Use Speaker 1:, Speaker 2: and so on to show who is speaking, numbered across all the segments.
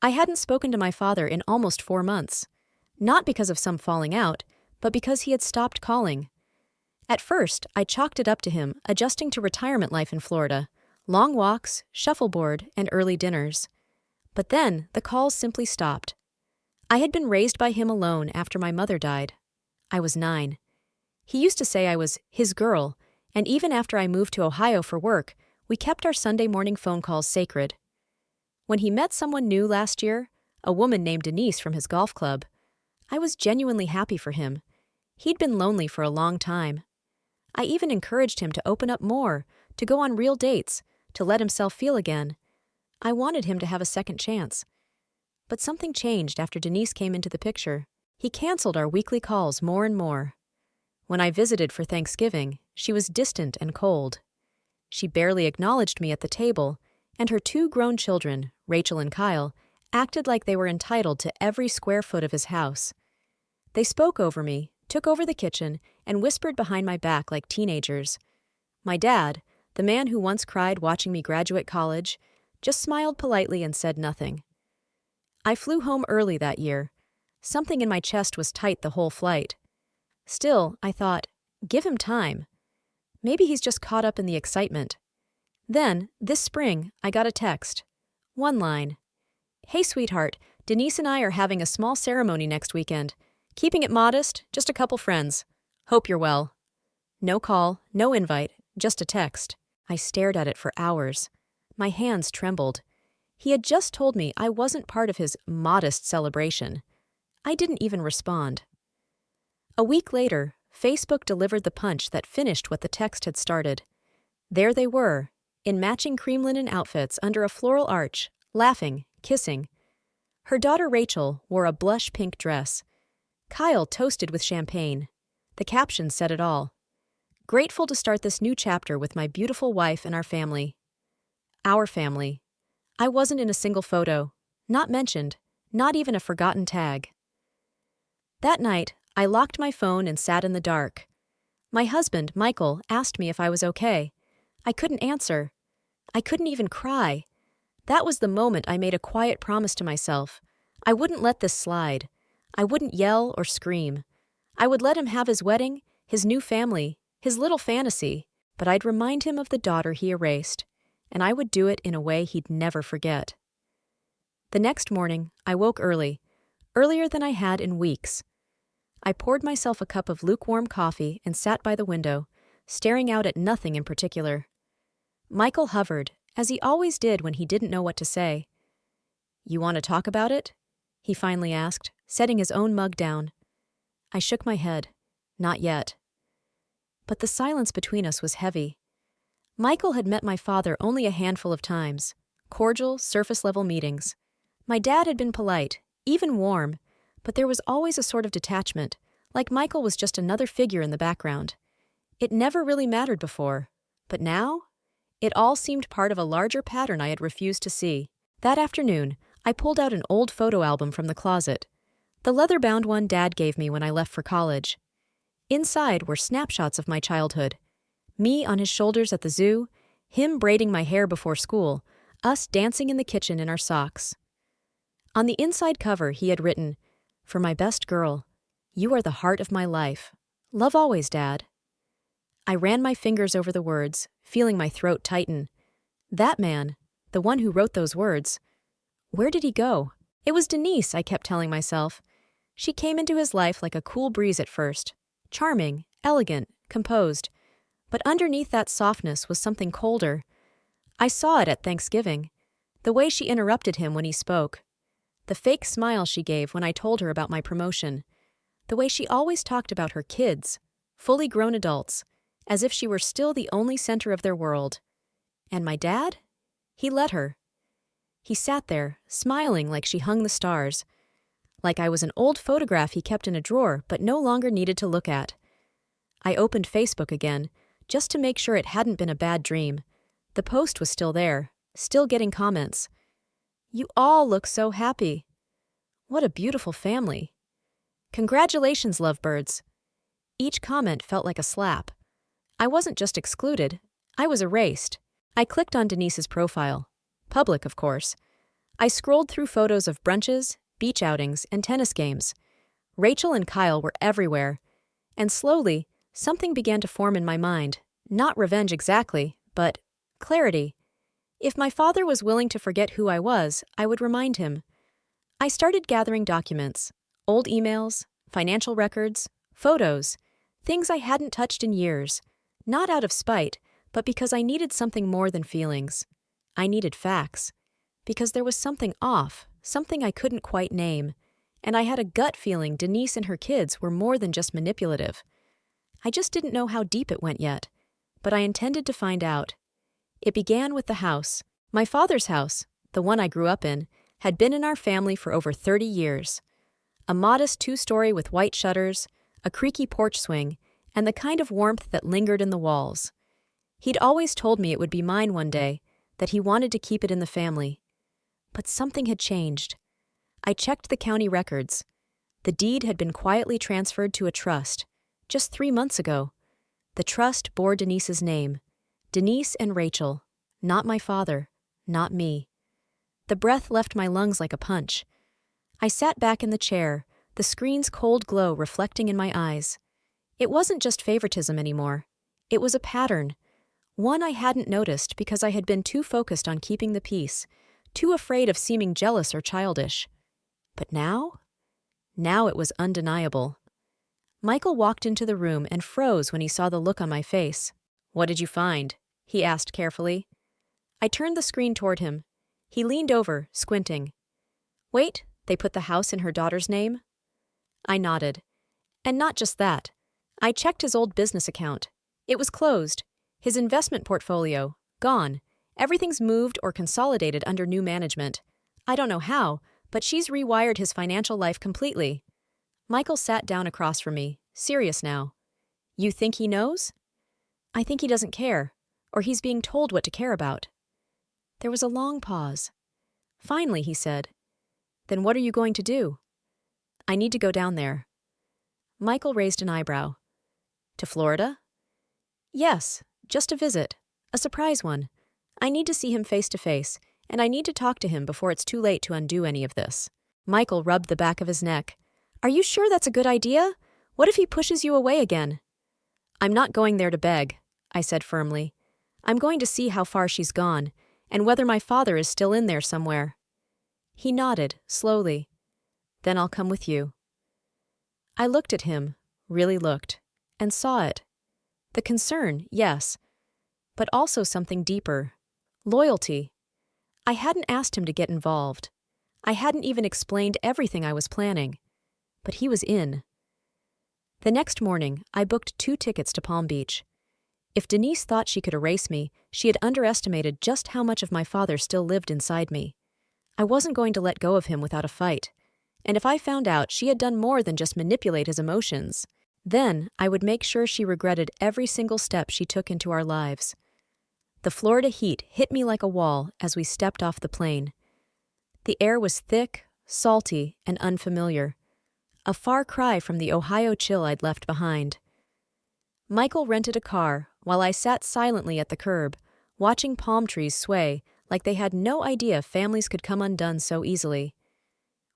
Speaker 1: I hadn't spoken to my father in almost 4 months. Not because of some falling out, but because he had stopped calling. At first, I chalked it up to him adjusting to retirement life in Florida, long walks, shuffleboard, and early dinners. But then, the calls simply stopped. I had been raised by him alone after my mother died. I was 9. He used to say I was his girl, and even after I moved to Ohio for work, we kept our Sunday morning phone calls sacred. When he met someone new last year, a woman named Denise from his golf club, I was genuinely happy for him. He'd been lonely for a long time. I even encouraged him to open up more, to go on real dates, to let himself feel again. I wanted him to have a second chance. But something changed after Denise came into the picture. He canceled our weekly calls more and more. When I visited for Thanksgiving, she was distant and cold. She barely acknowledged me at the table, and her 2 grown children, Rachel and Kyle, acted like they were entitled to every square foot of his house. They spoke over me, took over the kitchen, and whispered behind my back like teenagers. My dad, the man who once cried watching me graduate college, just smiled politely and said nothing. I flew home early that year. Something in my chest was tight the whole flight. Still, I thought, give him time. Maybe he's just caught up in the excitement. Then, this spring, I got a text. One line. Hey, sweetheart, Denise and I are having a small ceremony next weekend. Keeping it modest, just a couple friends. Hope you're well. No call, no invite, just a text. I stared at it for hours. My hands trembled. He had just told me I wasn't part of his modest celebration. I didn't even respond. A week later, Facebook delivered the punch that finished what the text had started. There they were, in matching cream linen outfits under a floral arch, laughing, kissing. Her daughter Rachel wore a blush pink dress. Kyle toasted with champagne. The caption said it all. Grateful to start this new chapter with my beautiful wife and our family. Our family. I wasn't in a single photo, not mentioned, not even a forgotten tag. That night, I locked my phone and sat in the dark. My husband, Michael, asked me if I was okay. I couldn't answer. I couldn't even cry. That was the moment I made a quiet promise to myself. I wouldn't let this slide. I wouldn't yell or scream. I would let him have his wedding, his new family, his little fantasy, but I'd remind him of the daughter he erased, and I would do it in a way he'd never forget. The next morning, I woke early, earlier than I had in weeks. I poured myself a cup of lukewarm coffee and sat by the window, staring out at nothing in particular. Michael hovered, as he always did when he didn't know what to say. You want to talk about it? He finally asked, setting his own mug down. I shook my head. Not yet. But the silence between us was heavy. Michael had met my father only a handful of times, cordial, surface-level meetings. My dad had been polite, even warm, but there was always a sort of detachment, like Michael was just another figure in the background. It never really mattered before, but now? It all seemed part of a larger pattern I had refused to see. That afternoon, I pulled out an old photo album from the closet, the leather-bound one Dad gave me when I left for college. Inside were snapshots of my childhood. Me on his shoulders at the zoo, him braiding my hair before school, us dancing in the kitchen in our socks. On the inside cover, he had written, For my best girl, you are the heart of my life. Love always, Dad. I ran my fingers over the words, feeling my throat tighten. That man, the one who wrote those words, where did he go? It was Denise, I kept telling myself. She came into his life like a cool breeze at first. Charming, elegant, composed. But underneath that softness was something colder. I saw it at Thanksgiving. The way she interrupted him when he spoke. The fake smile she gave when I told her about my promotion. The way she always talked about her kids, fully grown adults, as if she were still the only center of their world. And my dad? He let her. He sat there, smiling like she hung the stars. Like I was an old photograph he kept in a drawer but no longer needed to look at. I opened Facebook again, just to make sure it hadn't been a bad dream. The post was still there, still getting comments. You all look so happy. What a beautiful family. Congratulations, lovebirds. Each comment felt like a slap. I wasn't just excluded, I was erased. I clicked on Denise's profile. Public, of course. I scrolled through photos of brunches, beach outings, and tennis games. Rachel and Kyle were everywhere. And slowly, something began to form in my mind. Not revenge exactly, but clarity. If my father was willing to forget who I was, I would remind him. I started gathering documents, old emails, financial records, photos, things I hadn't touched in years, not out of spite, but because I needed something more than feelings. I needed facts. Because there was something off, something I couldn't quite name, and I had a gut feeling Denise and her kids were more than just manipulative. I just didn't know how deep it went yet, but I intended to find out. It began with the house. My father's house, the one I grew up in, had been in our family for over 30 years. A modest 2-story with white shutters, a creaky porch swing, and the kind of warmth that lingered in the walls. He'd always told me it would be mine one day, that he wanted to keep it in the family. But something had changed. I checked the county records. The deed had been quietly transferred to a trust, just 3 months ago. The trust bore Denise's name. Denise and Rachel. Not my father. Not me. The breath left my lungs like a punch. I sat back in the chair, the screen's cold glow reflecting in my eyes. It wasn't just favoritism anymore. It was a pattern. One I hadn't noticed because I had been too focused on keeping the peace, too afraid of seeming jealous or childish. But now? Now it was undeniable. Michael walked into the room and froze when he saw the look on my face. "What did you find?" he asked carefully. I turned the screen toward him. He leaned over, squinting. "Wait, they put the house in her daughter's name?" I nodded. And not just that. I checked his old business account. It was closed. His investment portfolio, gone. Everything's moved or consolidated under new management. I don't know how, but she's rewired his financial life completely. Michael sat down across from me, serious now. "You think he knows?" "I think he doesn't care, or he's being told what to care about." There was a long pause. Finally, he said, "Then what are you going to do?" "I need to go down there." Michael raised an eyebrow. "To Florida?" "Yes, just a visit. A surprise one. I need to see him face to face, and I need to talk to him before it's too late to undo any of this." Michael rubbed the back of his neck. "Are you sure that's a good idea? What if he pushes you away again?" "I'm not going there to beg," I said firmly. "I'm going to see how far she's gone, and whether my father is still in there somewhere." He nodded, slowly. "Then I'll come with you." I looked at him, really looked, and saw it. The concern, yes, but also something deeper. Loyalty. I hadn't asked him to get involved. I hadn't even explained everything I was planning. But he was in. The next morning, I booked 2 tickets to Palm Beach. If Denise thought she could erase me, she had underestimated just how much of my father still lived inside me. I wasn't going to let go of him without a fight. And if I found out she had done more than just manipulate his emotions, then I would make sure she regretted every single step she took into our lives. The Florida heat hit me like a wall as we stepped off the plane. The air was thick, salty, and unfamiliar. A far cry from the Ohio chill I'd left behind. Michael rented a car while I sat silently at the curb, watching palm trees sway like they had no idea families could come undone so easily.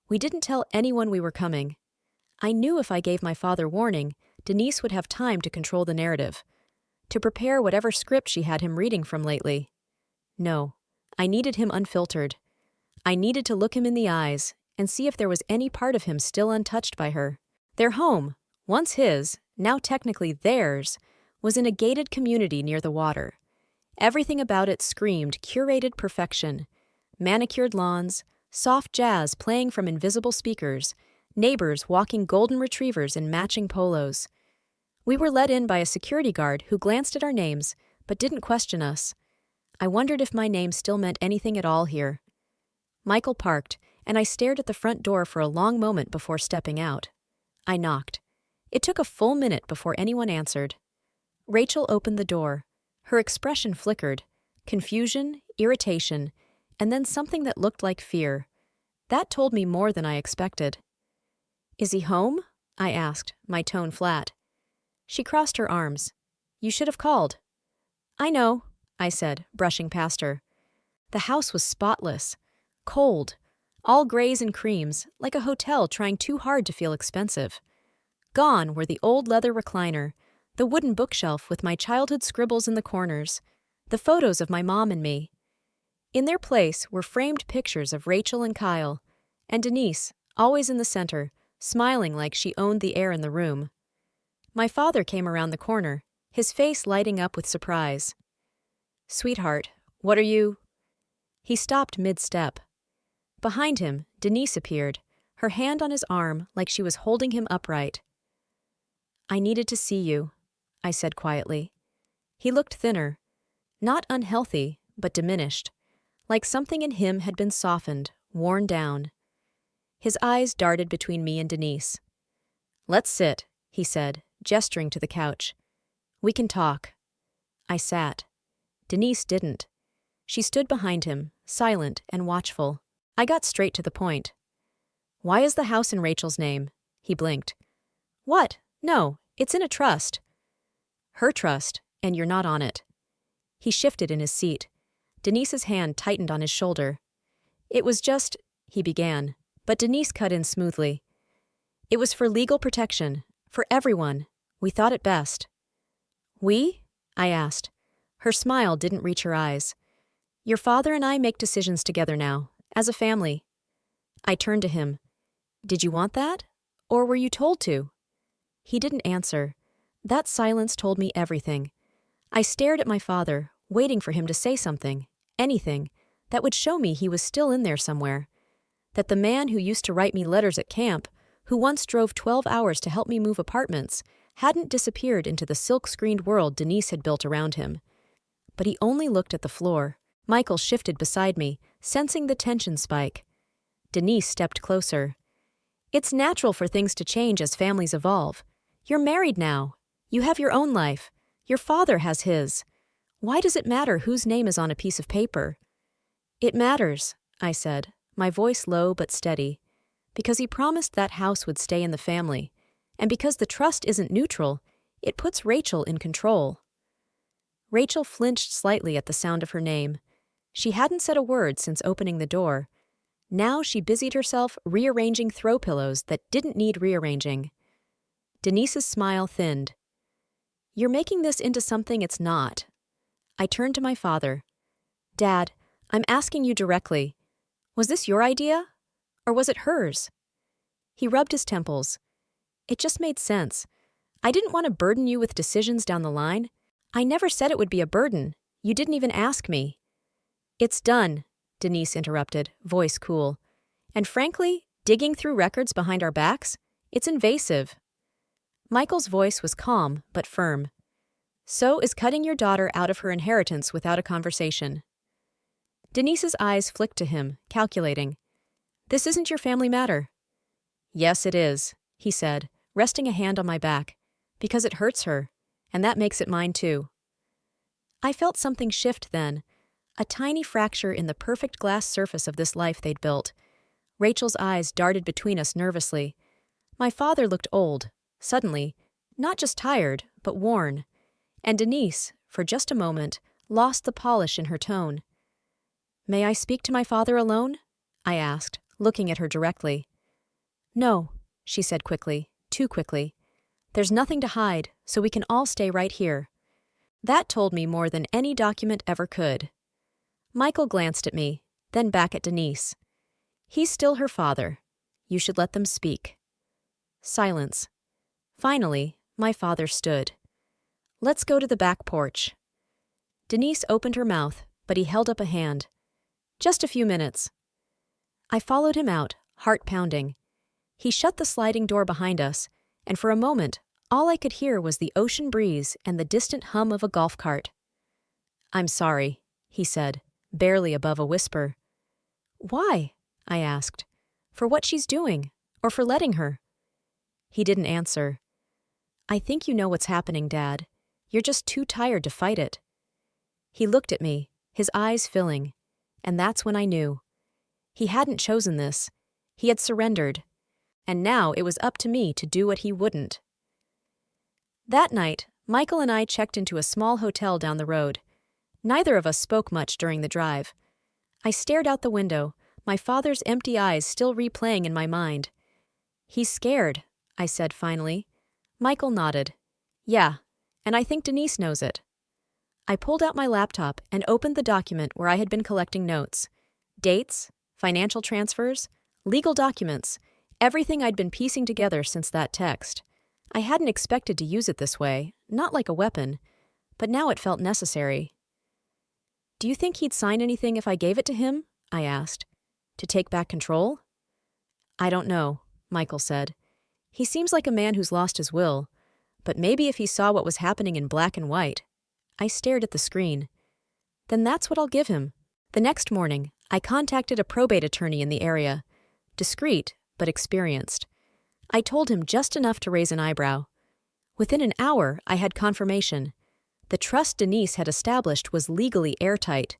Speaker 1: We didn't tell anyone we were coming. I knew if I gave my father warning, Denise would have time to control the narrative, to prepare whatever script she had him reading from lately. No, I needed him unfiltered. I needed to look him in the eyes and see if there was any part of him still untouched by her. Their home, once his, now technically theirs, was in a gated community near the water. Everything about it screamed curated perfection. Manicured lawns, soft jazz playing from invisible speakers, neighbors walking golden retrievers in matching polos. We were let in by a security guard who glanced at our names but didn't question us. I wondered if my name still meant anything at all here. Michael parked, and I stared at the front door for a long moment before stepping out. I knocked. It took a full minute before anyone answered. Rachel opened the door. Her expression flickered. Confusion, irritation, and then something that looked like fear. That told me more than I expected. "Is he home?" I asked, my tone flat. She crossed her arms. "You should have called." "I know," I said, brushing past her. The house was spotless. Cold, All grays and creams, like a hotel trying too hard to feel expensive. Gone were the old leather recliner, the wooden bookshelf with my childhood scribbles in the corners, the photos of my mom and me. In their place were framed pictures of Rachel and Kyle, and Denise, always in the center, smiling like she owned the air in the room. My father came around the corner, his face lighting up with surprise. "Sweetheart, what are you—" He stopped mid-step. Behind him, Denise appeared, her hand on his arm like she was holding him upright. "I needed to see you," I said quietly. He looked thinner. Not unhealthy, but diminished, like something in him had been softened, worn down. His eyes darted between me and Denise. "Let's sit," he said, gesturing to the couch. "We can talk." I sat. Denise didn't. She stood behind him, silent and watchful. I got straight to the point. "Why is the house in Rachel's name?" He blinked. "What? No, it's in a trust." "Her trust, and you're not on it." He shifted in his seat. Denise's hand tightened on his shoulder. "It was just—" he began, but Denise cut in smoothly. "It was for legal protection, for everyone. We thought it best." "We?" I asked. Her smile didn't reach her eyes. "Your father and I make decisions together now, as a family." I turned to him. "Did you want that? Or were you told to?" He didn't answer. That silence told me everything. I stared at my father, waiting for him to say something, anything, that would show me he was still in there somewhere. That the man who used to write me letters at camp, who once drove 12 hours to help me move apartments, hadn't disappeared into the silk-screened world Denise had built around him. But he only looked at the floor. Michael shifted beside me, sensing the tension spike. Denise stepped closer. "It's natural for things to change as families evolve. You're married now. You have your own life. Your father has his. Why does it matter whose name is on a piece of paper?" "It matters," I said, my voice low but steady, "because he promised that house would stay in the family, and because the trust isn't neutral, it puts Rachel in control." Rachel flinched slightly at the sound of her name. She hadn't said a word since opening the door. Now she busied herself rearranging throw pillows that didn't need rearranging. Denise's smile thinned. "You're making this into something it's not." I turned to my father. "Dad, I'm asking you directly. Was this your idea? Or was it hers?" He rubbed his temples. "It just made sense. I didn't want to burden you with decisions down the line. I never said it would be a burden. You didn't even ask me." "It's done," Denise interrupted, voice cool. "And frankly, digging through records behind our backs, it's invasive." Michael's voice was calm but firm. "So is cutting your daughter out of her inheritance without a conversation." Denise's eyes flicked to him, calculating. "This isn't your family matter." "Yes, it is," he said, resting a hand on my back, "because it hurts her, and that makes it mine too." I felt something shift then, a tiny fracture in the perfect glass surface of this life they'd built. Rachel's eyes darted between us nervously. My father looked old, suddenly, not just tired, but worn. And Denise, for just a moment, lost the polish in her tone. "May I speak to my father alone?" I asked, looking at her directly. "No," she said quickly, too quickly. "There's nothing to hide, so we can all stay right here." That told me more than any document ever could. Michael glanced at me, then back at Denise. "He's still her father. You should let them speak." Silence. Finally, my father stood. "Let's go to the back porch." Denise opened her mouth, but he held up a hand. "Just a few minutes." I followed him out, heart pounding. He shut the sliding door behind us, and for a moment, all I could hear was the ocean breeze and the distant hum of a golf cart. "I'm sorry," he said, barely above a whisper. "Why?" I asked. "For what she's doing, or for letting her?" He didn't answer. "I think you know what's happening, Dad. You're just too tired to fight it." He looked at me, his eyes filling, and that's when I knew. He hadn't chosen this. He had surrendered, and now it was up to me to do what he wouldn't. That night, Michael and I checked into a small hotel down the road. Neither of us spoke much during the drive. I stared out the window, my father's empty eyes still replaying in my mind. "He's scared," I said finally. Michael nodded. "Yeah, and I think Denise knows it." I pulled out my laptop and opened the document where I had been collecting notes. Dates, financial transfers, legal documents, everything I'd been piecing together since that text. I hadn't expected to use it this way, not like a weapon, but now it felt necessary. "Do you think he'd sign anything if I gave it to him?" I asked. "To take back control?" "I don't know," Michael said. "He seems like a man who's lost his will, but maybe if he saw what was happening in black and white." I stared at the screen. "Then that's what I'll give him." The next morning, I contacted a probate attorney in the area. Discreet, but experienced. I told him just enough to raise an eyebrow. Within an hour, I had confirmation. The trust Denise had established was legally airtight,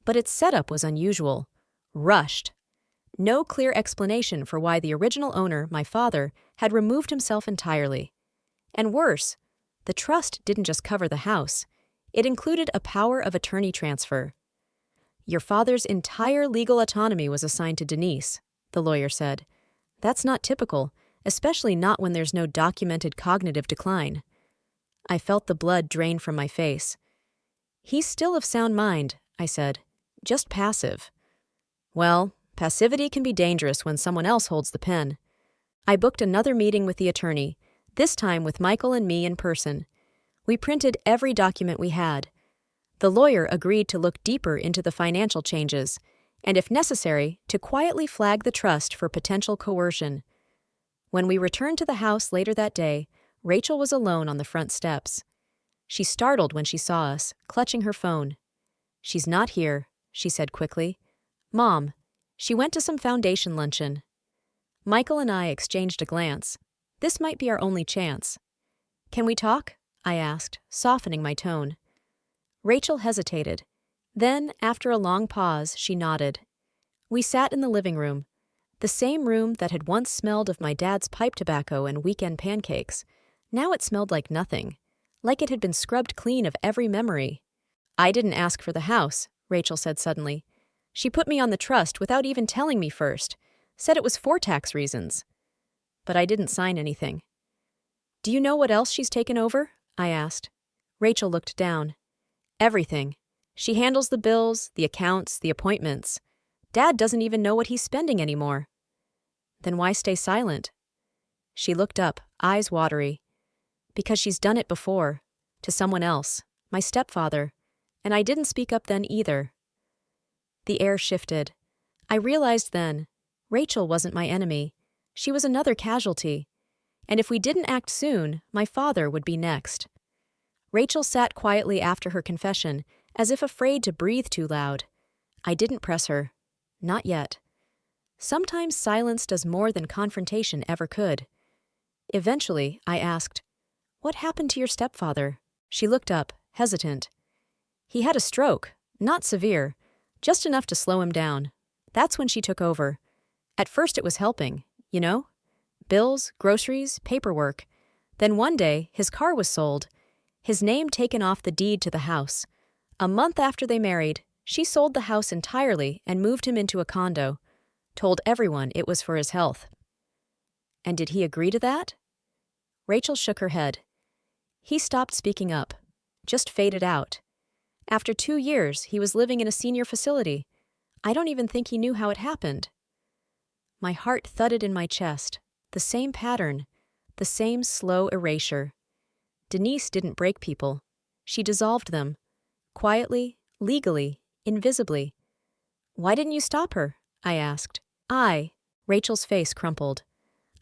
Speaker 1: but its setup was unusual. Rushed. No clear explanation for why the original owner, my father, had removed himself entirely. And worse, the trust didn't just cover the house. It included a power of attorney transfer. "Your father's entire legal autonomy was assigned to Denise," the lawyer said. "That's not typical, especially not when there's no documented cognitive decline." I felt the blood drain from my face. "He's still of sound mind," I said. "Just passive." "Well, passivity can be dangerous when someone else holds the pen." I booked another meeting with the attorney, this time with Michael and me in person. We printed every document we had. The lawyer agreed to look deeper into the financial changes, and if necessary, to quietly flag the trust for potential coercion. When we returned to the house later that day, Rachel was alone on the front steps. She startled when she saw us, clutching her phone. "She's not here," she said quickly. "Mom, she went to some foundation luncheon." Michael and I exchanged a glance. This might be our only chance. "Can we talk?" I asked, softening my tone. Rachel hesitated. Then, after a long pause, she nodded. We sat in the living room, the same room that had once smelled of my dad's pipe tobacco and weekend pancakes. Now it smelled like nothing, like it had been scrubbed clean of every memory. "I didn't ask for the house," Rachel said suddenly. "She put me on the trust without even telling me first, said it was for tax reasons. But I didn't sign anything." "Do you know what else she's taken over?" I asked. Rachel looked down. "Everything. She handles the bills, the accounts, the appointments. Dad doesn't even know what he's spending anymore." "Then why stay silent?" She looked up, eyes watery. "Because she's done it before. To someone else. My stepfather. And I didn't speak up then either." The air shifted. I realized then, Rachel wasn't my enemy. She was another casualty. And if we didn't act soon, my father would be next. Rachel sat quietly after her confession, as if afraid to breathe too loud. I didn't press her. Not yet. Sometimes silence does more than confrontation ever could. Eventually, I asked, "What happened to your stepfather?" She looked up, hesitant. "He had a stroke, not severe, just enough to slow him down. That's when she took over. At first it was helping, you know? Bills, groceries, paperwork. Then one day, his car was sold. His name taken off the deed to the house. A month after they married, she sold the house entirely and moved him into a condo. Told everyone it was for his health." "And did he agree to that?" Rachel shook her head. "He stopped speaking up. Just faded out. After 2 years, he was living in a senior facility. I don't even think he knew how it happened." My heart thudded in my chest. The same pattern. The same slow erasure. Denise didn't break people. She dissolved them. Quietly, legally, invisibly. "Why didn't you stop her?" I asked. Rachel's face crumpled.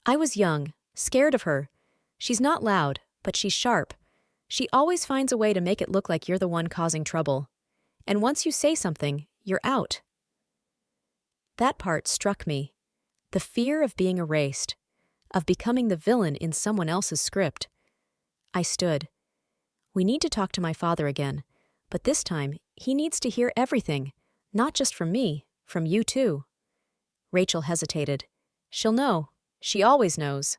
Speaker 1: "I was young, scared of her. She's not loud, but she's sharp. She always finds a way to make it look like you're the one causing trouble. And once you say something, you're out." That part struck me. The fear of being erased, of becoming the villain in someone else's script. I stood. "We need to talk to my father again, but this time he needs to hear everything, not just from me, from you too." Rachel hesitated. "She'll know. She always knows."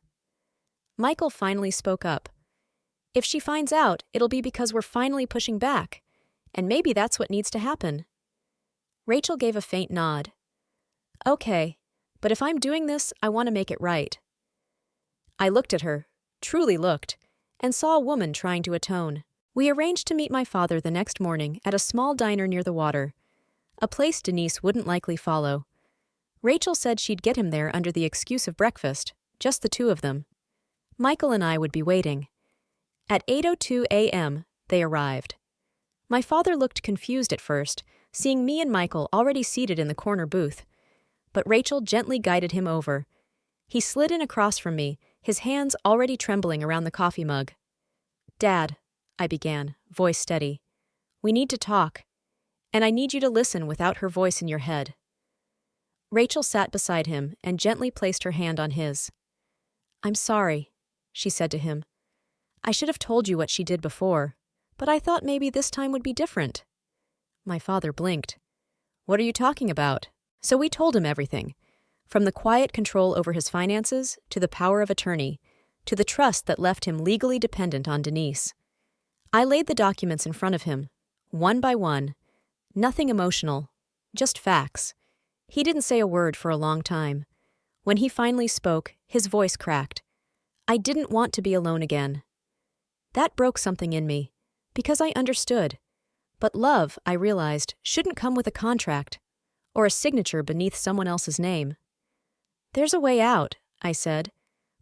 Speaker 1: Michael finally spoke up. "If she finds out, it'll be because we're finally pushing back, and maybe that's what needs to happen." Rachel gave a faint nod. Okay, but if I'm doing this, I want to make it right. I looked at her, truly looked, and saw a woman trying to atone. We arranged to meet my father the next morning at a small diner near the water, a place Denise wouldn't likely follow. Rachel said she'd get him there under the excuse of breakfast, just the two of them. Michael and I would be waiting. At 8:02 a.m., they arrived. My father looked confused at first, seeing me and Michael already seated in the corner booth, but Rachel gently guided him over. He slid in across from me, his hands already trembling around the coffee mug. "Dad," I began, voice steady, "we need to talk, and I need you to listen without her voice in your head." Rachel sat beside him and gently placed her hand on his. "I'm sorry," she said to him. "I should have told you what she did before, but I thought maybe this time would be different." My father blinked. "What are you talking about?" So we told him everything, from the quiet control over his finances to the power of attorney, to the trust that left him legally dependent on Denise. I laid the documents in front of him, one by one, nothing emotional, just facts. He didn't say a word for a long time. When he finally spoke, his voice cracked. "I didn't want to be alone again." That broke something in me, because I understood. But love, I realized, shouldn't come with a contract or a signature beneath someone else's name. "There's a way out," I said,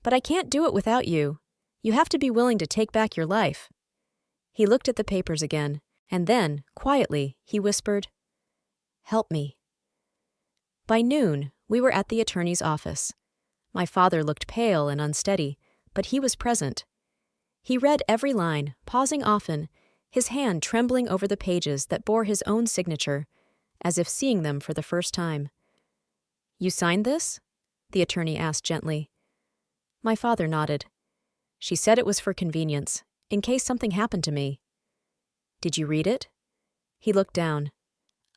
Speaker 1: "but I can't do it without you. You have to be willing to take back your life." He looked at the papers again, and then, quietly, he whispered, "Help me." By noon, we were at the attorney's office. My father looked pale and unsteady, but he was present. He read every line, pausing often, his hand trembling over the pages that bore his own signature, as if seeing them for the first time. "You signed this?" the attorney asked gently. My father nodded. "She said it was for convenience, in case something happened to me." "Did you read it?" He looked down.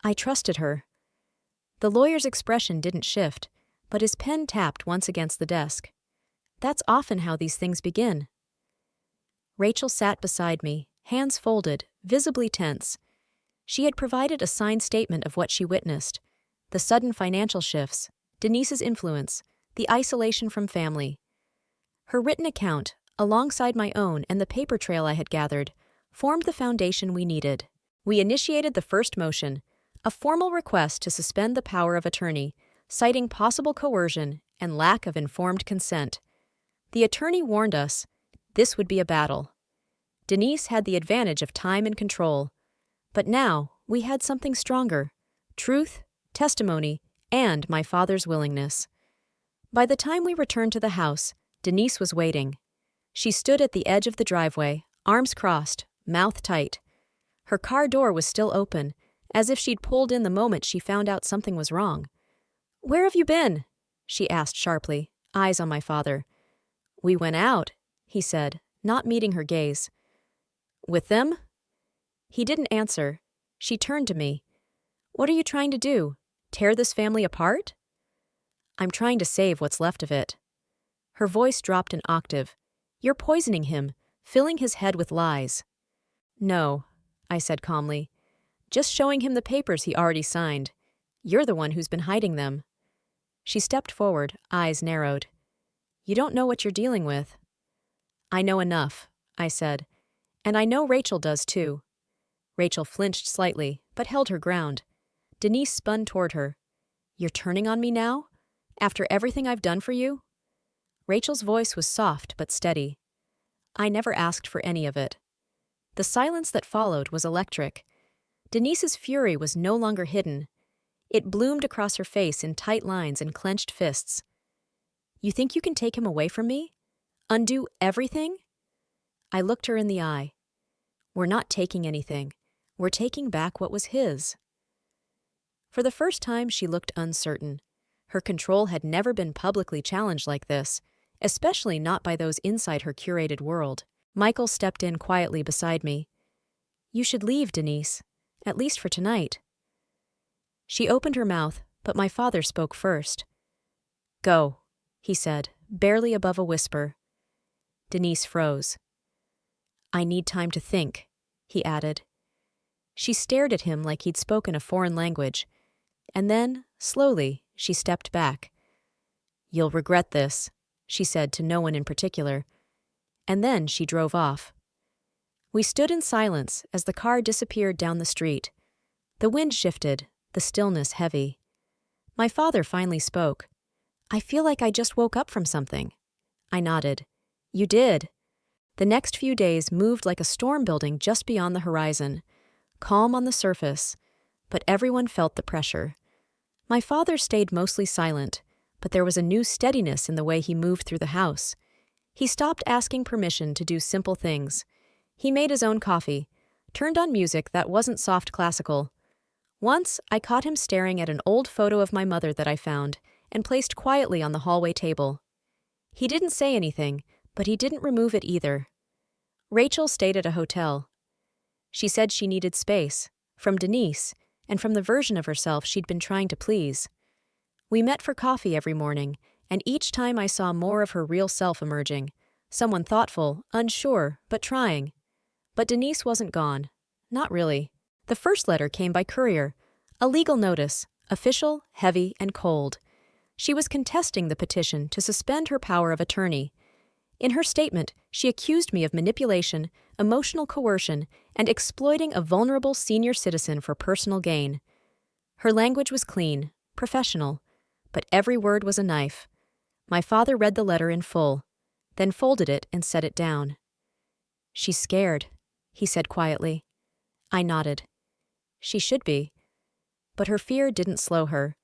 Speaker 1: I trusted her. The lawyer's expression didn't shift, but his pen tapped once against the desk. That's often how these things begin. Rachel sat beside me, hands folded, visibly tense. She had provided a signed statement of what she witnessed: the sudden financial shifts, Denise's influence, the isolation from family. Her written account, alongside my own and the paper trail I had gathered, formed the foundation we needed. We initiated the first motion, a formal request to suspend the power of attorney, citing possible coercion and lack of informed consent. The attorney warned us this would be a battle. Denise had the advantage of time and control. But now we had something stronger: truth, testimony, and my father's willingness. By the time we returned to the house, Denise was waiting. She stood at the edge of the driveway, arms crossed, mouth tight. Her car door was still open, as if she'd pulled in the moment she found out something was wrong. "Where have you been?" she asked sharply, eyes on my father. "We went out," he said, not meeting her gaze. "With them?" He didn't answer. She turned to me. "What are you trying to do? Tear this family apart?" "I'm trying to save what's left of it." Her voice dropped an octave. "You're poisoning him, filling his head with lies." "No," I said calmly. "Just showing him the papers he already signed. You're the one who's been hiding them." She stepped forward, eyes narrowed. "You don't know what you're dealing with." "I know enough," I said. "And I know Rachel does too." Rachel flinched slightly, but held her ground. Denise spun toward her. "You're turning on me now? After everything I've done for you?" Rachel's voice was soft but steady. "I never asked for any of it." The silence that followed was electric. Denise's fury was no longer hidden. It bloomed across her face in tight lines and clenched fists. "You think you can take him away from me? Undo everything?" I looked her in the eye. "We're not taking anything. We're taking back what was his." For the first time, she looked uncertain. Her control had never been publicly challenged like this, especially not by those inside her curated world. Michael stepped in quietly beside me. "You should leave, Denise, at least for tonight." She opened her mouth, but my father spoke first. "Go," he said, barely above a whisper. Denise froze. "I need time to think," he added. She stared at him like he'd spoken a foreign language, and then, slowly, She stepped back. "You'll regret this," she said to no one in particular. And then she drove off. We stood in silence as the car disappeared down the street. The wind shifted, the stillness heavy. My father finally spoke. "I feel like I just woke up from something." I nodded. "You did." The next few days moved like a storm building just beyond the horizon, calm on the surface, but everyone felt the pressure. My father stayed mostly silent, but there was a new steadiness in the way he moved through the house. He stopped asking permission to do simple things. He made his own coffee, turned on music that wasn't soft classical. Once, I caught him staring at an old photo of my mother that I found and placed quietly on the hallway table. He didn't say anything, but he didn't remove it either. Rachel stayed at a hotel. She said she needed space, from Denise, and from the version of herself she'd been trying to please. We met for coffee every morning, and each time I saw more of her real self emerging, someone thoughtful, unsure, but trying. But Denise wasn't gone. Not really. The first letter came by courier, a legal notice, official, heavy, and cold. She was contesting the petition to suspend her power of attorney. In her statement, she accused me of manipulation, emotional coercion, and exploiting a vulnerable senior citizen for personal gain. Her language was clean, professional, but every word was a knife. My father read the letter in full, then folded it and set it down. "She's scared," he said quietly. I nodded. She should be. But her fear didn't slow her.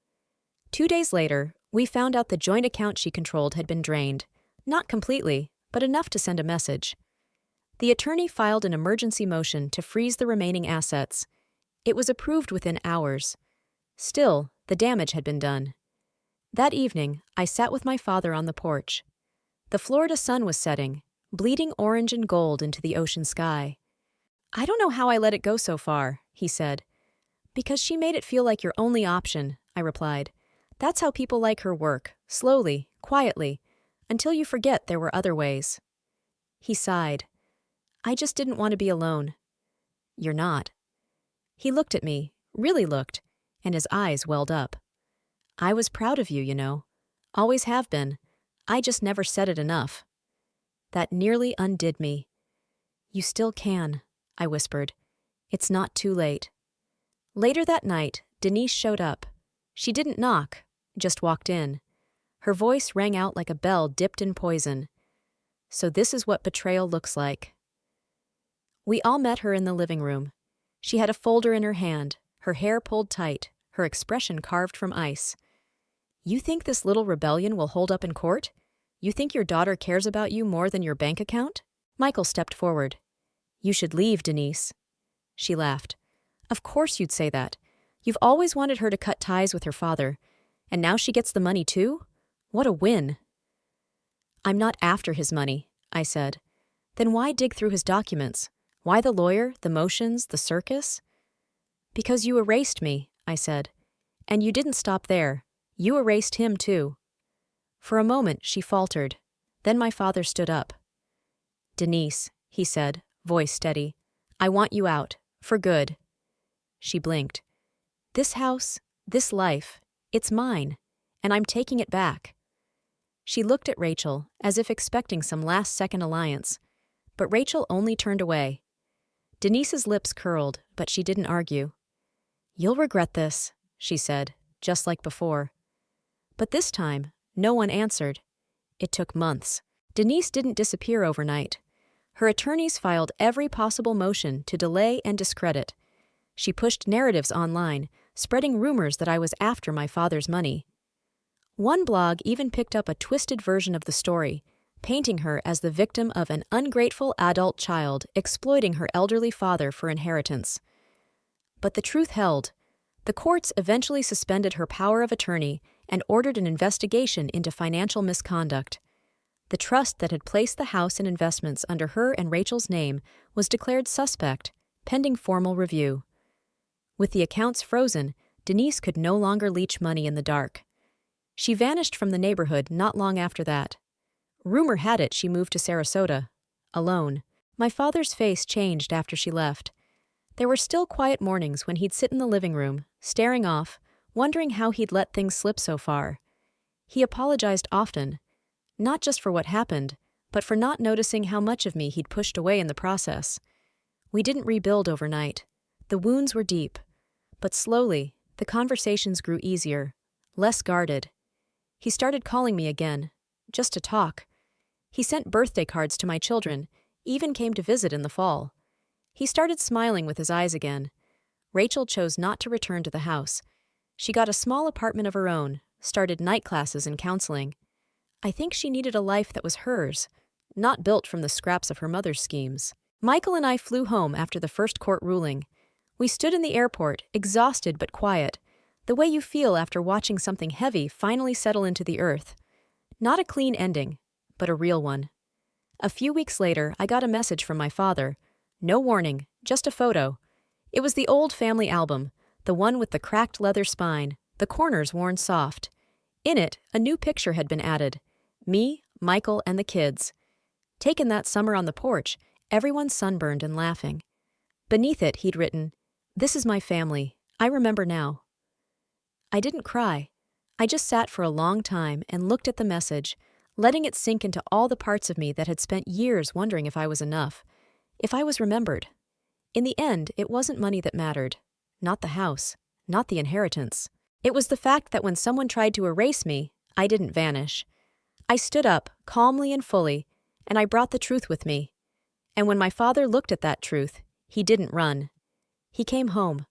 Speaker 1: 2 days later, we found out the joint account she controlled had been drained. Not completely, but enough to send a message. The attorney filed an emergency motion to freeze the remaining assets. It was approved within hours. Still, the damage had been done. That evening, I sat with my father on the porch. The Florida sun was setting, bleeding orange and gold into the ocean sky. "I don't know how I let it go so far," he said. "Because she made it feel like your only option," I replied. "That's how people like her work, slowly, quietly, until you forget there were other ways." He sighed. "I just didn't want to be alone." "You're not." He looked at me, really looked, and his eyes welled up. "I was proud of you, you know. Always have been. I just never said it enough." That nearly undid me. "You still can," I whispered. "It's not too late." Later that night, Denise showed up. She didn't knock, just walked in. Her voice rang out like a bell dipped in poison. "So this is what betrayal looks like." We all met her in the living room. She had a folder in her hand, her hair pulled tight, her expression carved from ice. "You think this little rebellion will hold up in court? You think your daughter cares about you more than your bank account?" Michael stepped forward. "You should leave, Denise." She laughed. "Of course you'd say that. You've always wanted her to cut ties with her father. And now she gets the money too? What a win." "I'm not after his money," I said. "Then why dig through his documents? Why the lawyer, the motions, the circus?" "Because you erased me," I said. "And you didn't stop there. You erased him too." For a moment she faltered. Then my father stood up. "Denise," he said, voice steady, "I want you out. For good." She blinked. "This house, this life, it's mine, and I'm taking it back." She looked at Rachel, as if expecting some last-second alliance, but Rachel only turned away. Denise's lips curled, but she didn't argue. "You'll regret this," she said, just like before. But this time, no one answered. It took months. Denise didn't disappear overnight. Her attorneys filed every possible motion to delay and discredit. She pushed narratives online, spreading rumors that I was after my father's money. One blog even picked up a twisted version of the story, painting her as the victim of an ungrateful adult child exploiting her elderly father for inheritance. But the truth held. The courts eventually suspended her power of attorney and ordered an investigation into financial misconduct. The trust that had placed the house and investments under her and Rachel's name was declared suspect, pending formal review. With the accounts frozen, Denise could no longer leech money in the dark. She vanished from the neighborhood not long after that. Rumor had it she moved to Sarasota, alone. My father's face changed after she left. There were still quiet mornings when he'd sit in the living room, staring off, wondering how he'd let things slip so far. He apologized often, not just for what happened, but for not noticing how much of me he'd pushed away in the process. We didn't rebuild overnight. The wounds were deep. But slowly, the conversations grew easier, less guarded. He started calling me again, just to talk. He sent birthday cards to my children, even came to visit in the fall. He started smiling with his eyes again. Rachel chose not to return to the house. She got a small apartment of her own, started night classes and counseling. I think she needed a life that was hers, not built from the scraps of her mother's schemes. Michael and I flew home after the first court ruling. We stood in the airport, exhausted but quiet, the way you feel after watching something heavy finally settle into the earth. Not a clean ending, but a real one. A few weeks later, I got a message from my father. No warning, just a photo. It was the old family album, the one with the cracked leather spine, the corners worn soft. In it, a new picture had been added. Me, Michael, and the kids. Taken that summer on the porch, everyone sunburned and laughing. Beneath it, he'd written, "This is my family. I remember now." I didn't cry. I just sat for a long time and looked at the message, letting it sink into all the parts of me that had spent years wondering if I was enough, if I was remembered. In the end, it wasn't money that mattered. Not the house. Not the inheritance. It was the fact that when someone tried to erase me, I didn't vanish. I stood up, calmly and fully, and I brought the truth with me. And when my father looked at that truth, he didn't run. He came home.